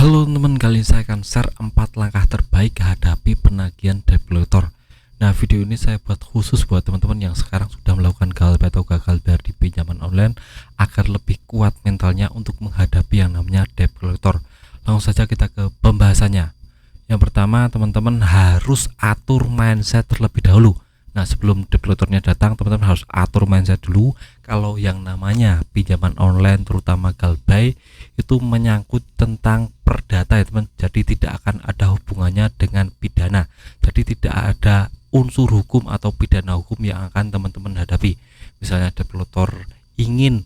Halo teman, kali ini saya akan share 4 langkah terbaik hadapi penagihan debt collector. Nah, video ini saya buat khusus buat teman-teman yang sekarang sudah melakukan GoPay atau gagal bayar di pinjaman online agar lebih kuat mentalnya untuk menghadapi yang namanya debt collector. Langsung saja kita ke pembahasannya. Yang pertama, teman-teman harus atur mindset terlebih dahulu. Nah, sebelum debt collectornya datang, teman-teman harus atur mindset dulu. Kalau yang namanya pinjaman online, terutama GoPay, itu menyangkut tentang perdata ya teman. Jadi tidak akan ada hubungannya dengan pidana. Jadi tidak ada unsur hukum atau pidana hukum yang akan teman-teman hadapi. Misalnya debt collector ingin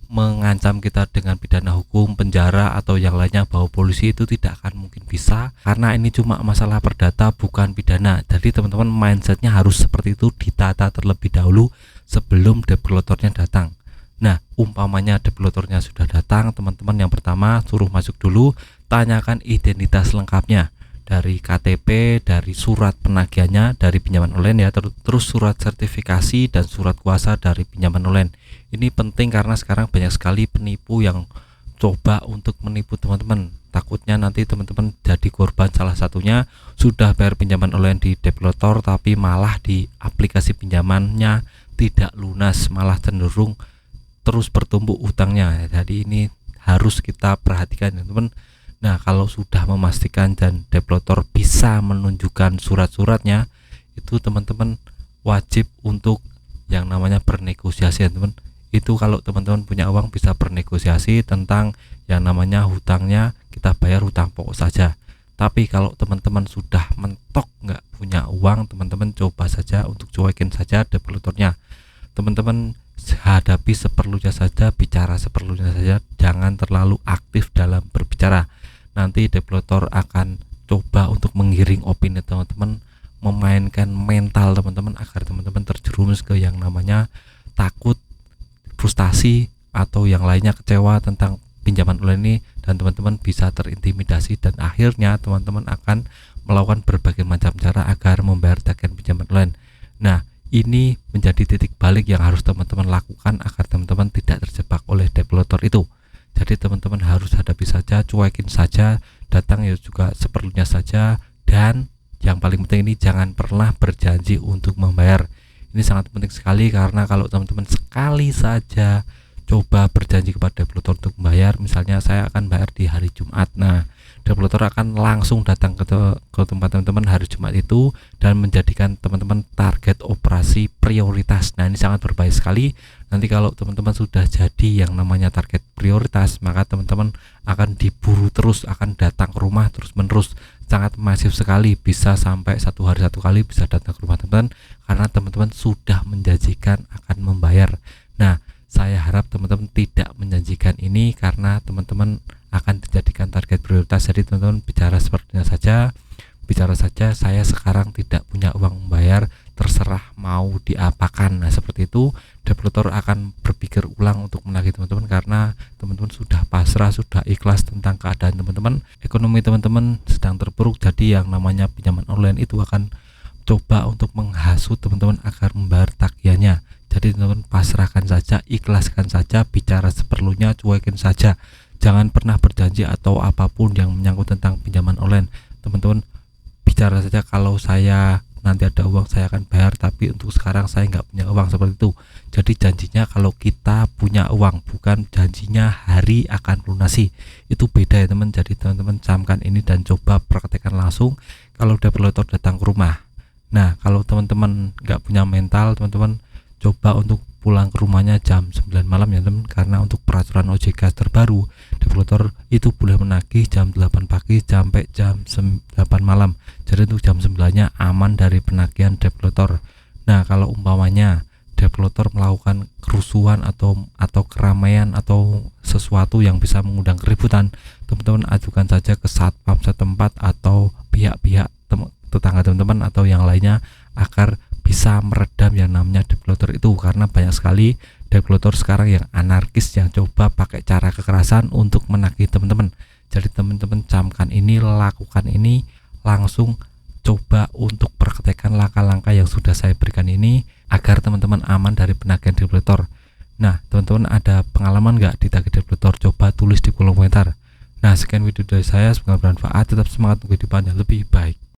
mengancam kita dengan pidana hukum, penjara atau yang lainnya, bawa polisi, itu tidak akan mungkin bisa karena ini cuma masalah perdata bukan pidana. Jadi teman-teman mindsetnya harus seperti itu, ditata terlebih dahulu sebelum debt collectornya datang. Nah, umpamanya debt collectornya sudah datang, teman-teman yang pertama suruh masuk dulu, tanyakan identitas lengkapnya dari KTP, dari surat penagihannya dari pinjaman online ya, terus surat sertifikasi dan surat kuasa dari pinjaman online. Ini penting karena sekarang banyak sekali penipu yang coba untuk menipu teman-teman. Takutnya nanti teman-teman jadi korban. Salah satunya sudah bayar pinjaman online di debt collector tapi malah di aplikasi pinjamannya tidak lunas, malah cenderung terus bertumpuk utangnya. Jadi ini harus kita perhatikan teman-teman. Nah, kalau sudah memastikan dan debt collector bisa menunjukkan surat-suratnya, itu teman-teman wajib untuk yang namanya bernegosiasi teman-teman. Itu kalau teman-teman punya uang bisa bernegosiasi tentang yang namanya hutangnya, kita bayar hutang pokok saja. Tapi kalau teman-teman sudah mentok nggak punya uang, teman-teman coba saja untuk cuekin saja debt collectornya. Teman-teman hadapi seperlunya saja, bicara seperlunya saja, jangan terlalu aktif dalam berbicara. Nanti debt collector akan coba untuk menggiring opini teman-teman, memainkan mental teman-teman agar teman-teman terjerumus ke yang namanya takut, frustasi atau yang lainnya, kecewa tentang pinjaman online ini, dan teman-teman bisa terintimidasi dan akhirnya teman-teman akan melakukan berbagai macam cara agar membayar tagihan pinjaman online. Nah, ini menjadi titik balik yang harus teman-teman lakukan agar teman-teman tidak terjebak oleh debt collector itu. Jadi teman-teman harus hadapi saja, cuekin saja, datang ya juga seperlunya saja, dan yang paling penting ini jangan pernah berjanji untuk membayar. Ini sangat penting sekali karena kalau teman-teman sekali saja coba berjanji kepada debt collector untuk membayar, misalnya saya akan bayar di hari Jumat. Nah, debt collector akan langsung datang ke tempat teman-teman hari Jumat itu dan menjadikan teman-teman target operasi prioritas. Nah, ini sangat berbahaya sekali. Nanti kalau teman-teman sudah jadi yang namanya target prioritas, maka teman-teman akan diburu terus, akan datang ke rumah terus-menerus. Sangat masif sekali, bisa sampai 1 hari 1 kali bisa datang ke rumah teman-teman karena teman-teman sudah menjanjikan akan membayar. Nah, saya harap teman-teman tidak menjanjikan ini karena teman-teman akan dijadikan target prioritas. Jadi teman-teman bicara sepertinya saja, bicara saja, saya sekarang tidak punya uang membayar, terserah mau diapakan. Nah, seperti itu debt collector akan berpikir ulang untuk menagih teman-teman karena teman-teman sudah pasrah, sudah ikhlas tentang keadaan teman-teman. Ekonomi teman-teman sedang terpuruk, jadi yang namanya pinjaman online itu akan coba untuk menghasut teman-teman agar membayar tagihannya. Jadi teman-teman pasrahkan saja, ikhlaskan saja, bicara seperlunya, cuekin saja. Jangan pernah berjanji atau apapun yang menyangkut tentang pinjaman online. Teman-teman bicara saja, kalau saya nanti ada uang saya akan bayar, tapi untuk sekarang saya nggak punya uang, seperti itu. Jadi janjinya kalau kita punya uang, bukan janjinya hari akan lunasi. Itu beda ya teman. Jadi teman-teman camkan ini dan coba praktekkan langsung kalau debt collector datang ke rumah. Nah, kalau teman-teman nggak punya mental, teman-teman coba untuk pulang ke rumahnya jam 9 malam ya teman, karena untuk peraturan OJK terbaru debt collector itu boleh menagih jam 8 pagi sampai jam 8 malam. Jadi untuk jam 9-nya aman dari penagihan debt collector. Nah, kalau umpamanya debt collector melakukan kerusuhan atau keramaian atau sesuatu yang bisa mengundang keributan, teman-teman ajukan saja ke satpam setempat atau pihak-pihak tetangga teman-teman atau yang lainnya agar bisa meredam yang namanya debt collector itu, karena banyak sekali debt collector sekarang yang anarkis yang coba pakai cara kekerasan untuk menagih teman-teman. Jadi teman-teman camkan ini, lakukan ini, langsung coba untuk praktekkan langkah-langkah yang sudah saya berikan ini agar teman-teman aman dari penagihan debt collector. Nah, teman-teman ada pengalaman nggak ditagih debt collector? Coba tulis di kolom komentar. Nah, sekian video dari saya, semoga bermanfaat. Tetap semangat untuk kehidupan yang lebih baik.